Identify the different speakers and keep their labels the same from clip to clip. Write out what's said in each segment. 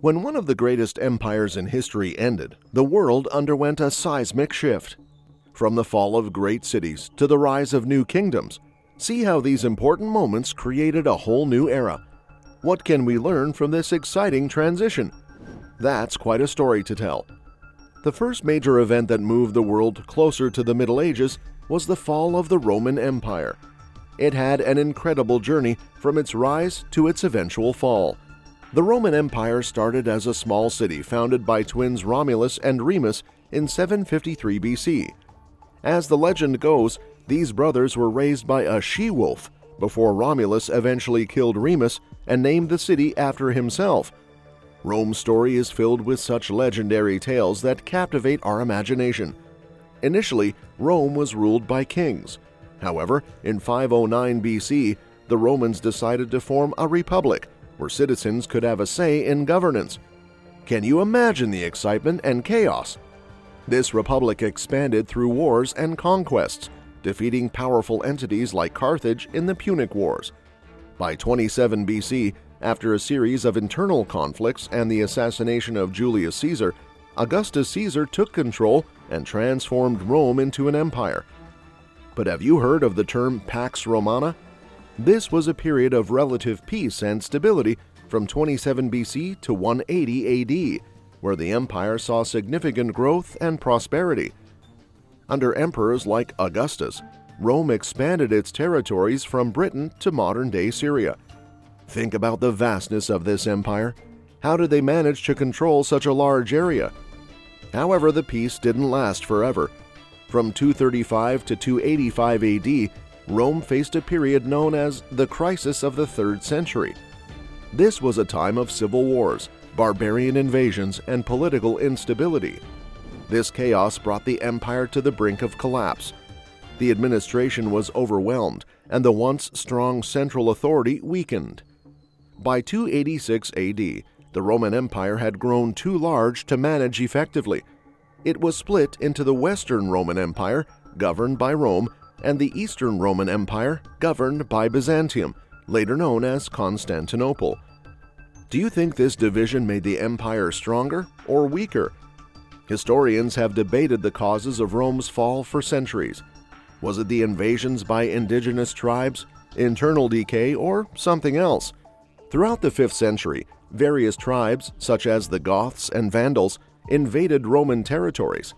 Speaker 1: When one of the greatest empires in history ended, the world underwent a seismic shift. From the fall of great cities to the rise of new kingdoms, see how these important moments created a whole new era. What can we learn from this exciting transition? That's quite a story to tell. The first major event that moved the world closer to the Middle Ages was the fall of the Roman Empire. It had an incredible journey from its rise to its eventual fall. The Roman Empire started as a small city founded by twins Romulus and Remus in 753 BC. As the legend goes, these brothers were raised by a she-wolf before Romulus eventually killed Remus and named the city after himself. Rome's story is filled with such legendary tales that captivate our imagination. Initially, Rome was ruled by kings. However, in 509 BC, the Romans decided to form a republic where citizens could have a say in governance. Can you imagine the excitement and chaos? This republic expanded through wars and conquests, defeating powerful entities like Carthage in the Punic Wars. By 27 BC, after a series of internal conflicts and the assassination of Julius Caesar, Augustus Caesar took control and transformed Rome into an empire. But have you heard of the term Pax Romana? This was a period of relative peace and stability from 27 BC to 180 AD, where the empire saw significant growth and prosperity. Under emperors like Augustus, Rome expanded its territories from Britain to modern-day Syria. Think about the vastness of this empire. How did they manage to control such a large area? However, the peace didn't last forever. From 235 to 285 AD, Rome faced a period known as the Crisis of the 3rd Century. This was a time of civil wars, barbarian invasions, and political instability. This chaos brought the empire to the brink of collapse. The administration was overwhelmed, and the once strong central authority weakened. By 286 AD, the Roman Empire had grown too large to manage effectively. It was split into the Western Roman Empire, governed by Rome, and the Eastern Roman Empire, governed by Byzantium, later known as Constantinople. Do you think this division made the empire stronger or weaker? Historians have debated the causes of Rome's fall for centuries. Was it the invasions by indigenous tribes, internal decay, or something else? Throughout the 5th century, various tribes, such as the Goths and Vandals, invaded Roman territories.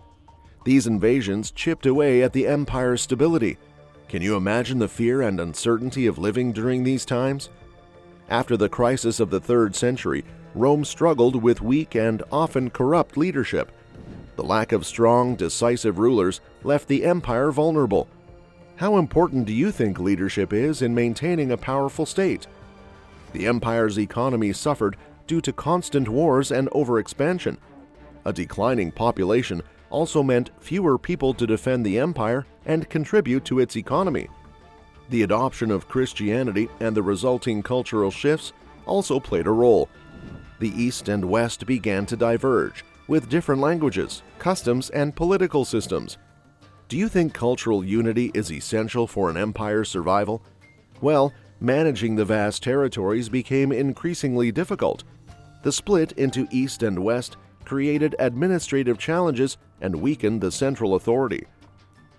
Speaker 1: These invasions chipped away at the empire's stability. Can you imagine the fear and uncertainty of living during these times? After the crisis of the 3rd century, Rome struggled with weak and often corrupt leadership. The lack of strong, decisive rulers left the empire vulnerable. How important do you think leadership is in maintaining a powerful state? The empire's economy suffered due to constant wars and overexpansion. A declining population also meant fewer people to defend the empire and contribute to its economy. The adoption of Christianity and the resulting cultural shifts also played a role. The East and West began to diverge, with different languages, customs, and political systems. Do you think cultural unity is essential for an empire's survival? Well, managing the vast territories became increasingly difficult. The split into East and West created administrative challenges and weakened the central authority.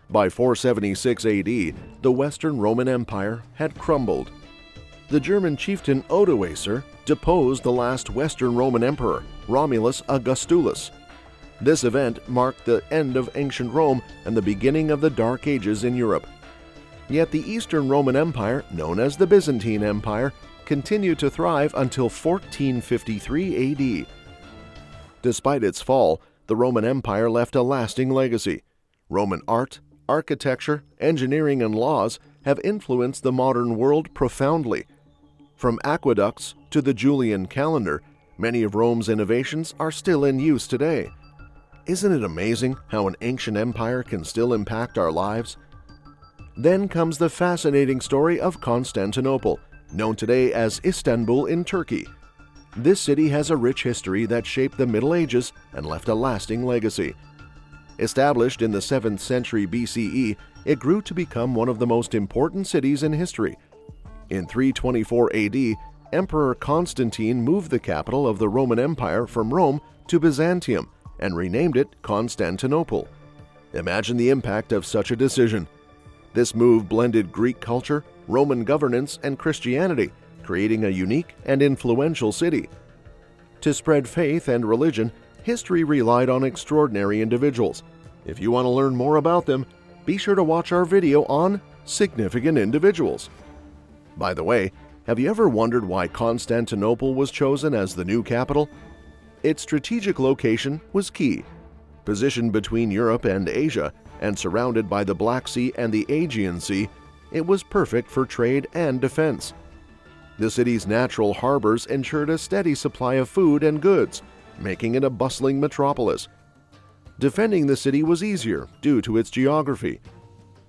Speaker 1: By 476 AD, the Western Roman Empire had crumbled. The German chieftain Odoacer deposed the last Western Roman emperor, Romulus Augustulus. This event marked the end of ancient Rome and the beginning of the Dark Ages in Europe. Yet the Eastern Roman Empire, known as the Byzantine Empire, continued to thrive until 1453 AD. Despite its fall, the Roman Empire left a lasting legacy. Roman art, architecture, engineering, and laws have influenced the modern world profoundly. From aqueducts to the Julian calendar, many of Rome's innovations are still in use today. Isn't it amazing how an ancient empire can still impact our lives? Then comes the fascinating story of Constantinople, known today as Istanbul in Turkey. This city has a rich history that shaped the Middle Ages and left a lasting legacy. Established in the 7th century BCE, it grew to become one of the most important cities in history. In 324 AD, Emperor Constantine moved the capital of the Roman Empire from Rome to Byzantium and renamed it Constantinople. Imagine the impact of such a decision. This move blended Greek culture, Roman governance, and Christianity, creating a unique and influential city. To spread faith and religion, history relied on extraordinary individuals. If you want to learn more about them, be sure to watch our video on Significant Individuals. By the way, have you ever wondered why Constantinople was chosen as the new capital? Its strategic location was key. Positioned between Europe and Asia, and surrounded by the Black Sea and the Aegean Sea, it was perfect for trade and defense. The city's natural harbors ensured a steady supply of food and goods, making it a bustling metropolis. Defending the city was easier due to its geography.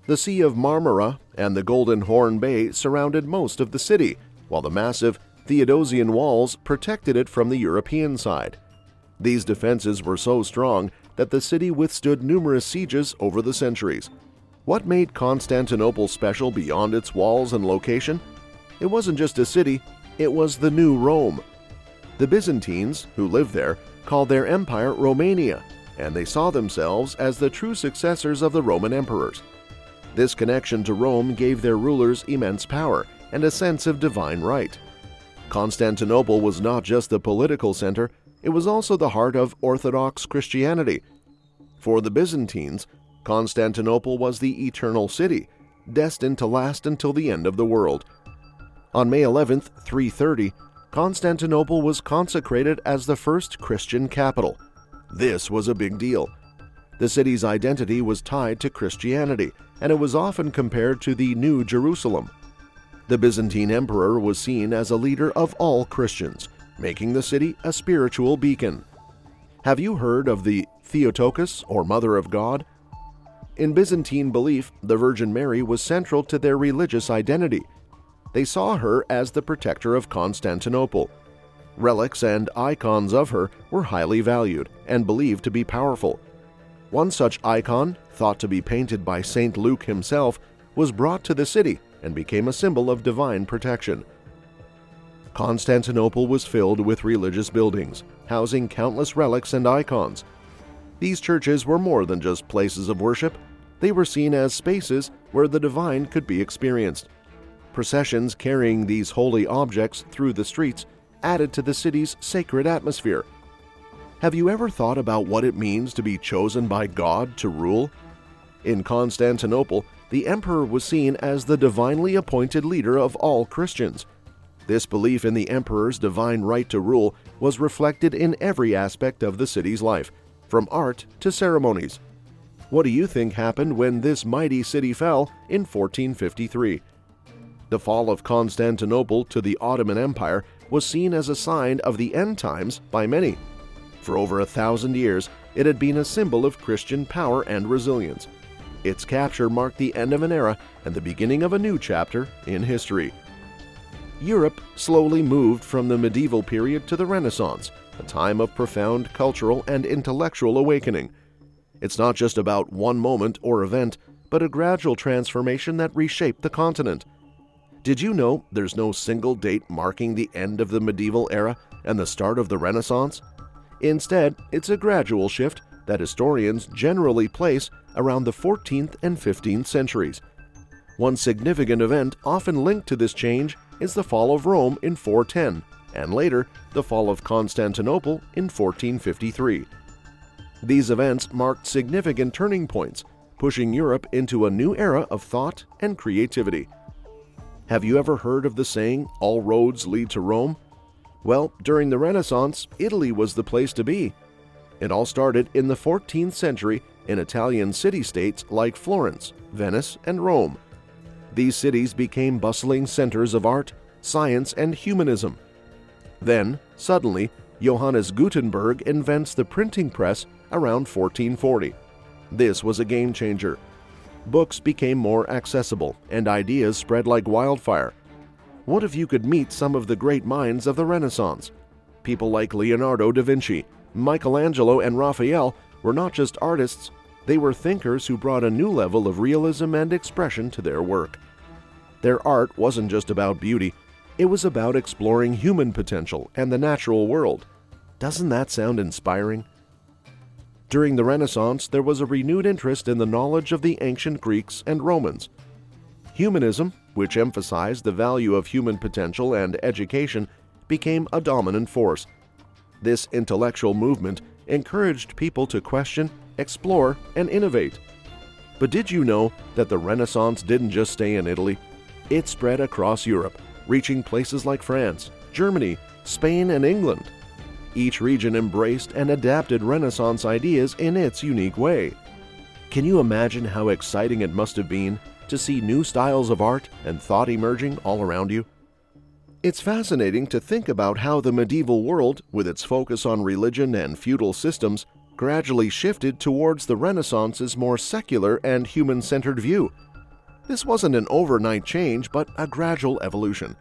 Speaker 1: The Sea of Marmara and the Golden Horn Bay surrounded most of the city, while the massive Theodosian walls protected it from the European side. These defenses were so strong that the city withstood numerous sieges over the centuries. What made Constantinople special beyond its walls and location? It wasn't just a city, it was the new Rome. The Byzantines, who lived there, called their empire Romania, and they saw themselves as the true successors of the Roman emperors. This connection to Rome gave their rulers immense power and a sense of divine right. Constantinople was not just the political center, it was also the heart of Orthodox Christianity. For the Byzantines, Constantinople was the eternal city, destined to last until the end of the world. On May 11, 330, Constantinople was consecrated as the first Christian capital. This was a big deal. The city's identity was tied to Christianity, and it was often compared to the New Jerusalem. The Byzantine emperor was seen as a leader of all Christians, making the city a spiritual beacon. Have you heard of the Theotokos, or Mother of God? In Byzantine belief, the Virgin Mary was central to their religious identity. They saw her as the protector of Constantinople. Relics and icons of her were highly valued and believed to be powerful. One such icon, thought to be painted by Saint Luke himself, was brought to the city and became a symbol of divine protection. Constantinople was filled with religious buildings, housing countless relics and icons. These churches were more than just places of worship. They were seen as spaces where the divine could be experienced. Processions carrying these holy objects through the streets added to the city's sacred atmosphere. Have you ever thought about what it means to be chosen by God to rule? In Constantinople, the emperor was seen as the divinely appointed leader of all Christians. This belief in the emperor's divine right to rule was reflected in every aspect of the city's life, from art to ceremonies. What do you think happened when this mighty city fell in 1453? The fall of Constantinople to the Ottoman Empire was seen as a sign of the end times by many. For over 1,000 years, it had been a symbol of Christian power and resilience. Its capture marked the end of an era and the beginning of a new chapter in history. Europe slowly moved from the medieval period to the Renaissance, a time of profound cultural and intellectual awakening. It's not just about one moment or event, but a gradual transformation that reshaped the continent. Did you know there's no single date marking the end of the medieval era and the start of the Renaissance? Instead, it's a gradual shift that historians generally place around the 14th and 15th centuries. One significant event often linked to this change is the fall of Rome in 410, and later, the fall of Constantinople in 1453. These events marked significant turning points, pushing Europe into a new era of thought and creativity. Have you ever heard of the saying, "All roads lead to Rome"? Well, during the Renaissance, Italy was the place to be. It all started in the 14th century in Italian city-states like Florence, Venice, and Rome. These cities became bustling centers of art, science, and humanism. Then, suddenly, Johannes Gutenberg invents the printing press around 1440. This was a game changer. Books became more accessible, and ideas spread like wildfire. What if you could meet some of the great minds of the Renaissance? People like Leonardo da Vinci, Michelangelo, and Raphael were not just artists, they were thinkers who brought a new level of realism and expression to their work. Their art wasn't just about beauty, It was about exploring human potential and the natural world. Doesn't that sound inspiring? During the Renaissance, there was a renewed interest in the knowledge of the ancient Greeks and Romans. Humanism, which emphasized the value of human potential and education, became a dominant force. This intellectual movement encouraged people to question, explore, and innovate. But did you know that the Renaissance didn't just stay in Italy? It spread across Europe, reaching places like France, Germany, Spain, and England. Each region embraced and adapted Renaissance ideas in its unique way. Can you imagine how exciting it must have been to see new styles of art and thought emerging all around you? It's fascinating to think about how the medieval world, with its focus on religion and feudal systems, gradually shifted towards the Renaissance's more secular and human-centered view. This wasn't an overnight change, but a gradual evolution.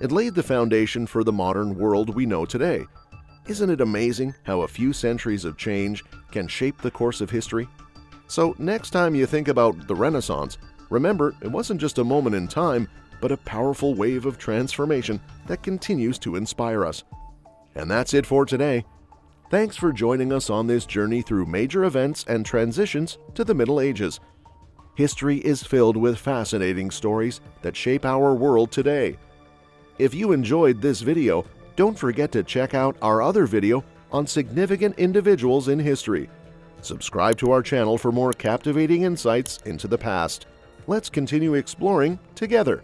Speaker 1: It laid the foundation for the modern world we know today. Isn't it amazing how a few centuries of change can shape the course of history? So next time you think about the Renaissance, remember it wasn't just a moment in time, but a powerful wave of transformation that continues to inspire us. And that's it for today. Thanks for joining us on this journey through major events and transitions to the Middle Ages. History is filled with fascinating stories that shape our world today. If you enjoyed this video, don't forget to check out our other video on significant individuals in history. Subscribe to our channel for more captivating insights into the past. Let's continue exploring together.